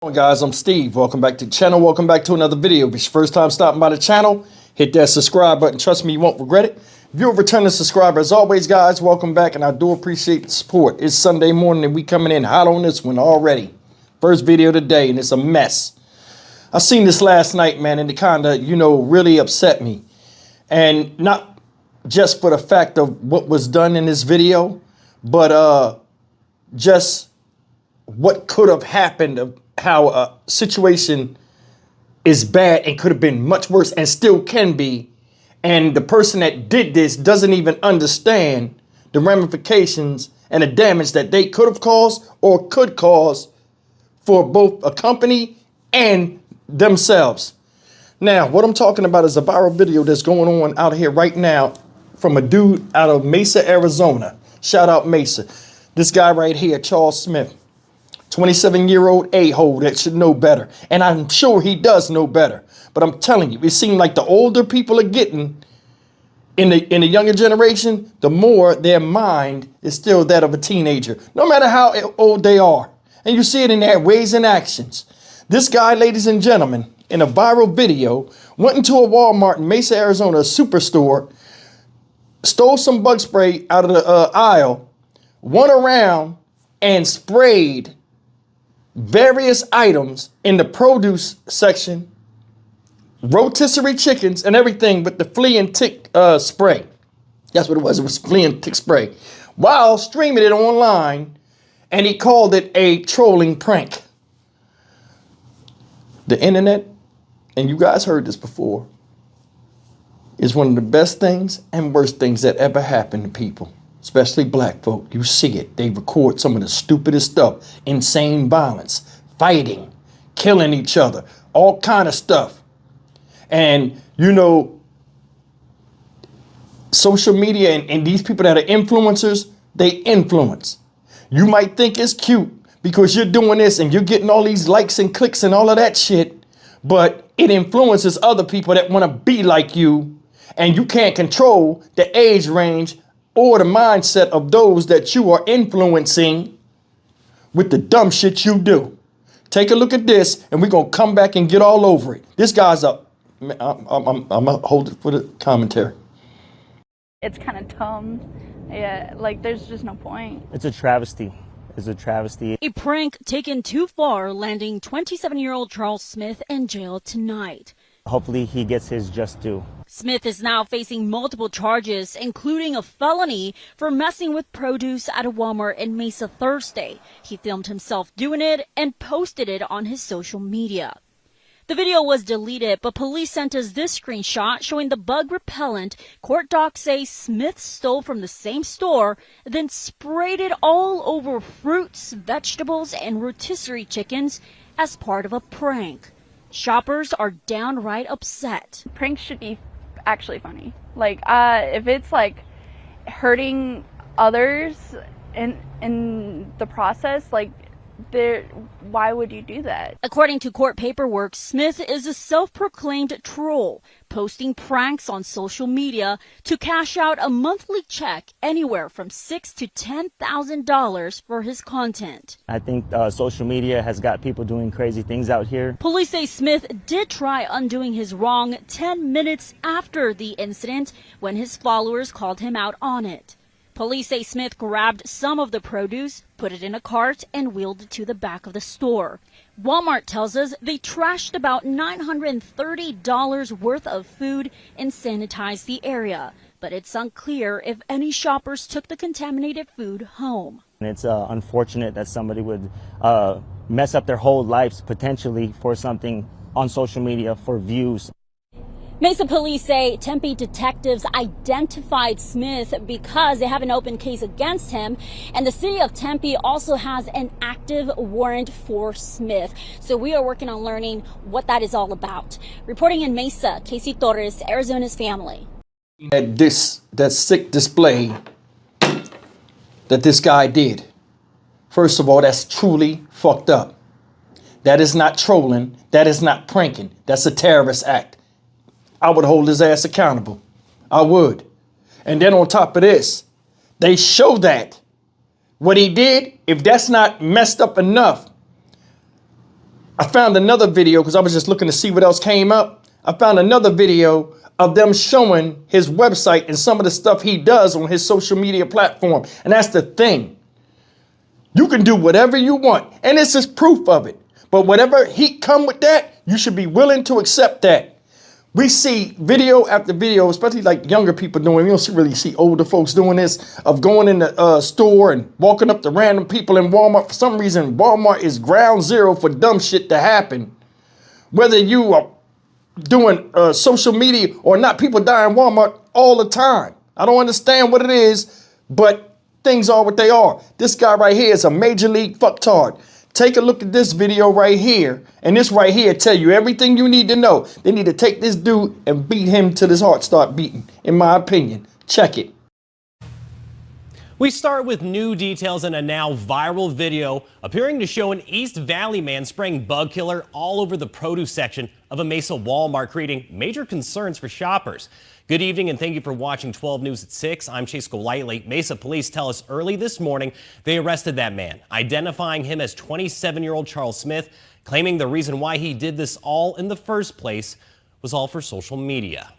Hey guys, I'm Steve. Welcome back to the channel. Welcome back to another video. If it's your first time stopping by the channel, hit that subscribe button. Trust me, you won't regret it. If you're a returning subscriber, as always, guys, welcome back, and I do appreciate the support. It's Sunday morning, and we coming in hot on this one already. First video today, and it's a mess. I seen this last night, man, and it kind of, really upset me. And not just for the fact of what was done in this video, but just what could have happened, of how a situation is bad and could have been much worse and still can be. And the person that did this doesn't even understand the ramifications and the damage that they could have caused or could cause for both a company and themselves. Now, what I'm talking about is a viral video that's going on out here right now from a dude out of Mesa, Arizona. Shout out Mesa. This guy right here, Charles Smith. 27-year-old a-hole that should know better. And I'm sure he does know better. But I'm telling you, it seems like the older people are getting in the younger generation, the more their mind is still that of a teenager, no matter how old they are. And you see it in their ways and actions. This guy, ladies and gentlemen, in a viral video, went into a Walmart in Mesa, Arizona, a superstore, stole some bug spray out of the aisle, went around and sprayed various items in the produce section, rotisserie chickens and everything, with the flea and tick spray. That's what it was. It was flea and tick spray, while streaming it online, and he called it a trolling prank. The internet, and you guys heard this before, is one of the best things and worst things that ever happened to people. Especially black folk. You see it. They record some of the stupidest stuff. Insane violence, fighting, killing each other, all kind of stuff. And, social media and these people that are influencers, they influence. You might think it's cute because you're doing this and you're getting all these likes and clicks and all of that shit, but it influences other people that want to be like you, and you can't control the age range or the mindset of those that you are influencing with the dumb shit you do. Take a look at this, and we're going to come back and get all over it. This guy's up. I'm going to hold it for the commentary. It's kind of dumb. Yeah, like there's just no point. It's a travesty. It's a travesty. A prank taken too far, landing 27-year-old Charles Smith in jail tonight. Hopefully he gets his just due. Smith is now facing multiple charges, including a felony for messing with produce at a Walmart in Mesa Thursday. He filmed himself doing it and posted it on his social media. The video was deleted, but police sent us this screenshot showing the bug repellent court docs say Smith stole from the same store, then sprayed it all over fruits, vegetables, and rotisserie chickens as part of a prank. Shoppers are downright upset. Pranks should be actually funny. Like, if it's like hurting others in the process, like, why would you do that? According to court paperwork, Smith is a self-proclaimed troll, posting pranks on social media to cash out a monthly check anywhere from $6,000 to $10,000 for his content. I think social media has got people doing crazy things out here. Police say Smith did try undoing his wrong 10 minutes after the incident when his followers called him out on it. Police say Smith grabbed some of the produce, put it in a cart, and wheeled it to the back of the store. Walmart tells us they trashed about $930 worth of food and sanitized the area, but it's unclear if any shoppers took the contaminated food home. And it's unfortunate that somebody would mess up their whole lives potentially for something on social media for views. Mesa police say Tempe detectives identified Smith because they have an open case against him, and the city of Tempe also has an active warrant for Smith. So we are working on learning what that is all about. Reporting in Mesa, Casey Torres, Arizona's Family. That sick display that this guy did. First of all, that's truly fucked up. That is not trolling. That is not pranking. That's a terrorist act. I would hold his ass accountable. I would. And then on top of this, they show that what he did, if that's not messed up enough, I found another video because I was just looking to see what else came up. I found another video of them showing his website and some of the stuff he does on his social media platform. And that's the thing. You can do whatever you want. And this is proof of it. But whatever heat come with that, you should be willing to accept that. We see video after video, especially like younger people doing. We don't really see older folks doing this, of going in the store and walking up to random people in Walmart. For some reason, Walmart is ground zero for dumb shit to happen. Whether you are doing social media or not, people die in Walmart all the time. I don't understand what it is, but things are what they are. This guy right here is a major league fucktard. Take a look at this video right here, and this right here tell you everything you need to know. They need to take this dude and beat him till his heart start beating, in my opinion. Check it. We start with new details in a now viral video appearing to show an East Valley man spraying bug killer all over the produce section of a Mesa Walmart, creating major concerns for shoppers. Good evening and thank you for watching 12 News at 6. I'm Chase Golightly. Mesa police tell us early this morning they arrested that man, identifying him as 27-year-old Charles Smith, claiming the reason why he did this all in the first place was all for social media.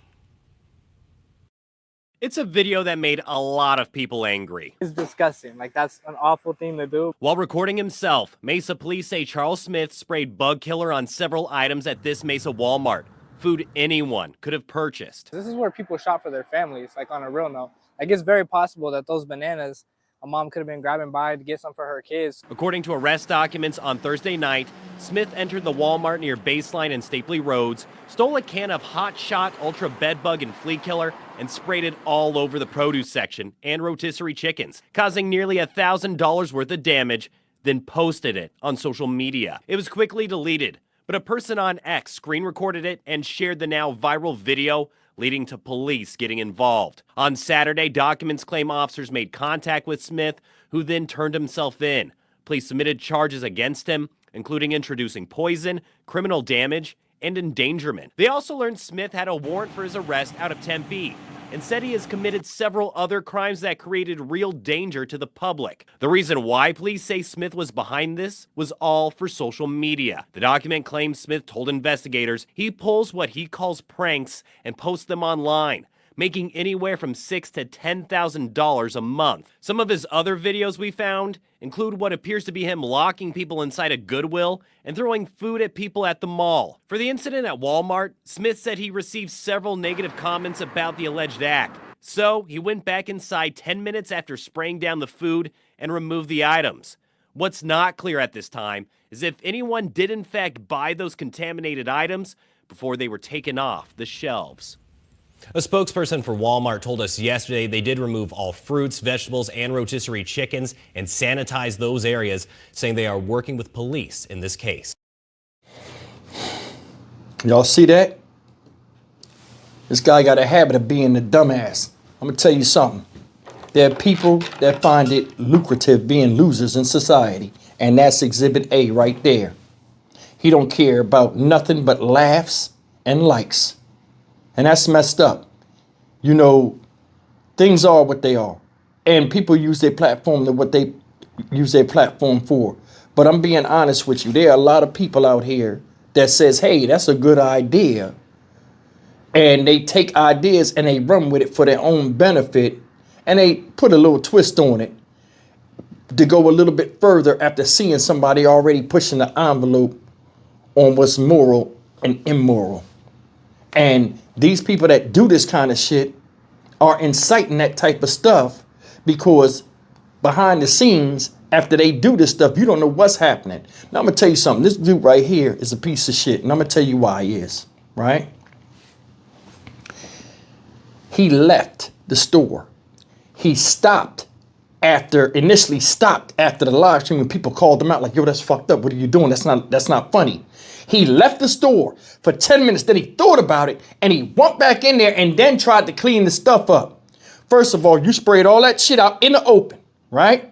It's a video that made a lot of people angry. It's disgusting. Like, that's an awful thing to do. While recording himself, Mesa police say Charles Smith sprayed bug killer on several items at this Mesa Walmart. Food anyone could have purchased. This is where people shop for their families, like on a real note. Like, it's very possible that those bananas a mom could have been grabbing by to get some for her kids. According to arrest documents on Thursday night, Smith entered the Walmart near Baseline and Stapley Roads, stole a can of Hot Shot Ultra Bedbug and Flea Killer, and sprayed it all over the produce section and rotisserie chickens, causing nearly $1,000 worth of damage, then posted it on social media. It was quickly deleted, but a person on X screen recorded it and shared the now viral video, leading to police getting involved. On Saturday, documents claim officers made contact with Smith, who then turned himself in. Police submitted charges against him, including introducing poison, criminal damage, and endangerment. They also learned Smith had a warrant for his arrest out of Tempe and said he has committed several other crimes that created real danger to the public. The reason why police say Smith was behind this was all for social media. The document claims Smith told investigators he pulls what he calls pranks and posts them online, making anywhere from $6,000 to $10,000 a month. Some of his other videos we found include what appears to be him locking people inside a Goodwill and throwing food at people at the mall. For the incident at Walmart, Smith said he received several negative comments about the alleged act. So he went back inside 10 minutes after spraying down the food and removed the items. What's not clear at this time is if anyone did in fact buy those contaminated items before they were taken off the shelves. A spokesperson for Walmart told us yesterday they did remove all fruits, vegetables, and rotisserie chickens and sanitize those areas, saying they are working with police in this case. Y'all see that? This guy got a habit of being a dumbass. I'm gonna tell you something. There are people that find it lucrative being losers in society, and that's Exhibit A right there. He don't care about nothing but laughs and likes. And that's messed up. You know, things are what they are. And people use their platform to what they use their platform for. But I'm being honest with you. There are a lot of people out here that says, hey, that's a good idea. And they take ideas and they run with it for their own benefit. And they put a little twist on it to go a little bit further after seeing somebody already pushing the envelope on what's moral and immoral. And these people that do this kind of shit are inciting that type of stuff because behind the scenes, after they do this stuff, you don't know what's happening. Now, I'm going to tell you something. This dude right here is a piece of shit. And I'm going to tell you why he is, right? He left the store. He initially stopped after the live stream when people called him out like, yo, that's fucked up. What are you doing? That's not funny. He left the store for 10 minutes. Then he thought about it and he went back in there and then tried to clean the stuff up. First of all, you sprayed all that shit out in the open, right?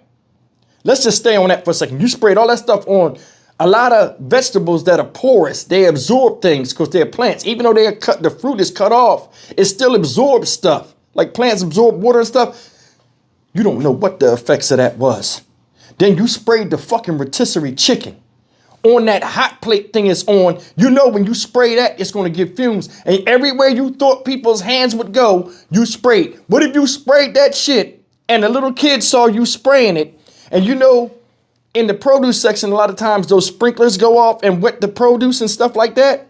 Let's just stay on that for a second. You sprayed all that stuff on a lot of vegetables that are porous. They absorb things because they're plants. Even though the fruit is cut off, it still absorbs stuff. Like plants absorb water and stuff. You don't know what the effects of that was. Then you sprayed the fucking rotisserie chicken on that hot plate thing is on, you know when you spray that, it's going to give fumes. And everywhere you thought people's hands would go, you sprayed. What if you sprayed that shit and the little kid saw you spraying it? And you know, in the produce section, a lot of times those sprinklers go off and wet the produce and stuff like that.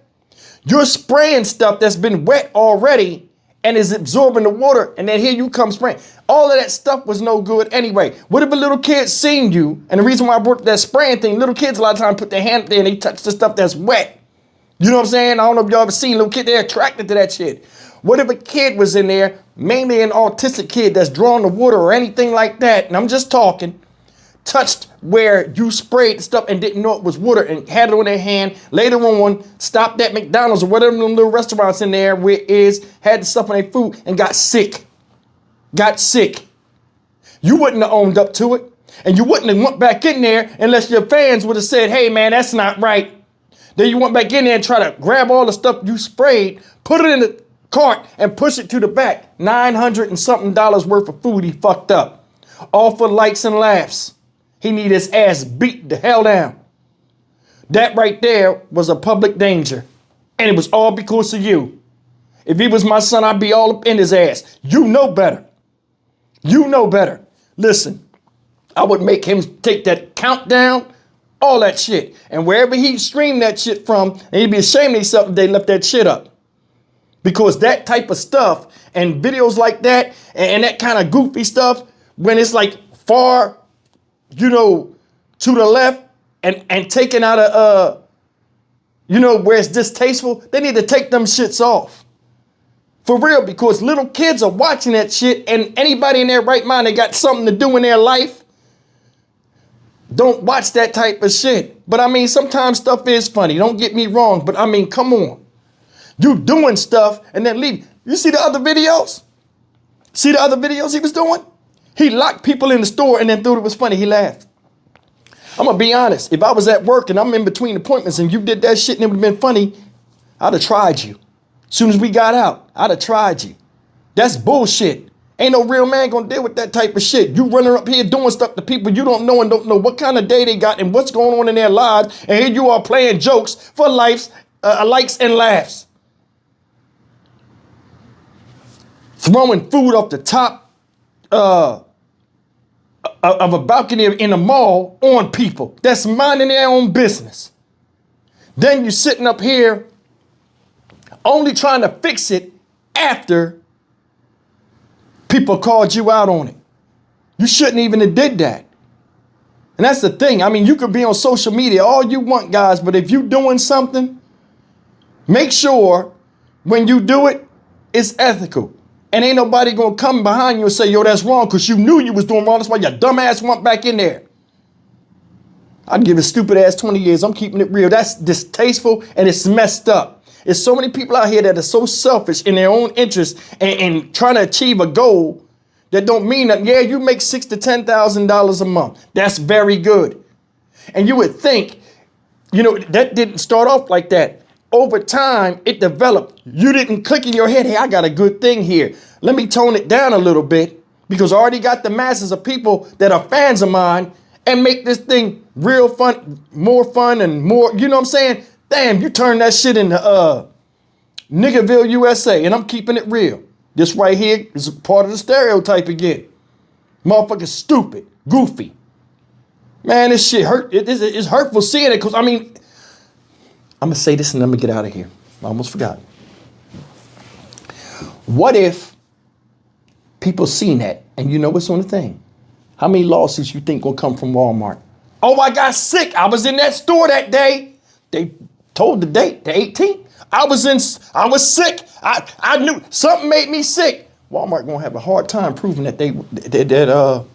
You're spraying stuff that's been wet already and is absorbing the water. And then here you come spraying. All of that stuff was no good anyway. What if a little kid seen you? And the reason why I brought that spraying thing, little kids a lot of times put their hand up there and they touch the stuff that's wet. You know what I'm saying? I don't know if y'all ever seen little kid, they're attracted to that shit. What if a kid was in there, mainly an autistic kid that's drawing the water or anything like that, and I'm just talking, touched where you sprayed the stuff and didn't know it was water and had it on their hand. Later on, stopped at McDonald's or whatever them little restaurants in there where it is, had the stuff on their food and got sick. Got sick. You wouldn't have owned up to it. And you wouldn't have went back in there unless your fans would have said, hey man, that's not right. Then you went back in there and try to grab all the stuff you sprayed, put it in the cart and push it to the back. $900 and something worth of food he fucked up. All for likes and laughs. He need his ass beat the hell down. That right there was a public danger. And it was all because of you. If he was my son, I'd be all up in his ass. You know better. You know better. Listen, I would make him take that countdown, all that shit. And wherever he streamed that shit from, and he'd be ashamed of himself if they left that shit up. Because that type of stuff and videos like that and that kind of goofy stuff, when it's like far, you know, to the left and taken out of, you know, where it's distasteful, they need to take them shits off. For real, because little kids are watching that shit and anybody in their right mind that got something to do in their life, don't watch that type of shit. But I mean, sometimes stuff is funny. Don't get me wrong. But I mean, come on. You doing stuff and then leave. You see the other videos? See the other videos he was doing? He locked people in the store and then thought it was funny. He laughed. I'm going to be honest. If I was at work and I'm in between appointments and you did that shit and it would have been funny, I'd have tried you. As soon as we got out, I'd have tried you. That's bullshit. Ain't no real man gonna deal with that type of shit. You running up here doing stuff to people you don't know and don't know what kind of day they got and what's going on in their lives. And here you are playing jokes for likes and laughs. Throwing food off the top of a balcony in a mall on people that's minding their own business. Then you're sitting up here only trying to fix it after people called you out on it. You shouldn't even have did that. And that's the thing. I mean, you could be on social media all you want, guys, but if you're doing something, make sure when you do it, it's ethical. And ain't nobody gonna come behind you and say, yo, that's wrong, because you knew you was doing wrong. That's why your dumb ass went back in there. I'd give a stupid ass 20 years. I'm keeping it real. That's distasteful and it's messed up. There's so many people out here that are so selfish in their own interest and trying to achieve a goal that don't mean that. Yeah, you make $6,000 to $10,000 a month. That's very good. And you would think, you know, that didn't start off like that. Over time, it developed. You didn't click in your head, hey, I got a good thing here. Let me tone it down a little bit because I already got the masses of people that are fans of mine and make this thing real fun, and more, you know what I'm saying? Damn, you turn that shit into Niggerville, USA, and I'm keeping it real. This right here is part of the stereotype again. Motherfucking stupid, goofy. Man, this shit hurt. It's hurtful seeing it because, I mean, I'm going to say this and I'm going to get out of here. I almost forgot. What if people seen that and you know what's on the thing? How many lawsuits you think will come from Walmart? Oh, I got sick. I was in that store that day. They told the date, the 18th. I was sick. I knew something made me sick. Walmart gonna have a hard time proving that the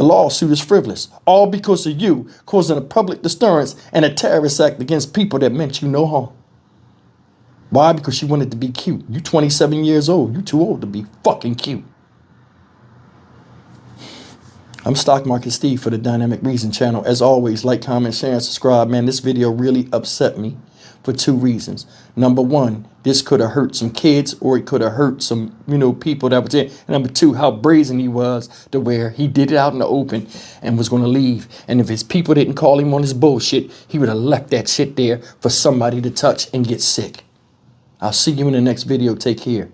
lawsuit is frivolous. All because of you causing a public disturbance and a terrorist act against people that meant you no harm. Why? Because you wanted to be cute. You 27 years old. You too old to be fucking cute. I'm Stock Market Steve for the Dynamic Reason channel. As always, like, comment, share, and subscribe. Man, this video really upset me for 2 reasons. Number 1, this could have hurt some kids, or it could have hurt some, people that were there. And number 2, how brazen he was to where he did it out in the open and was going to leave. And if his people didn't call him on his bullshit, he would have left that shit there for somebody to touch and get sick. I'll see you in the next video. Take care.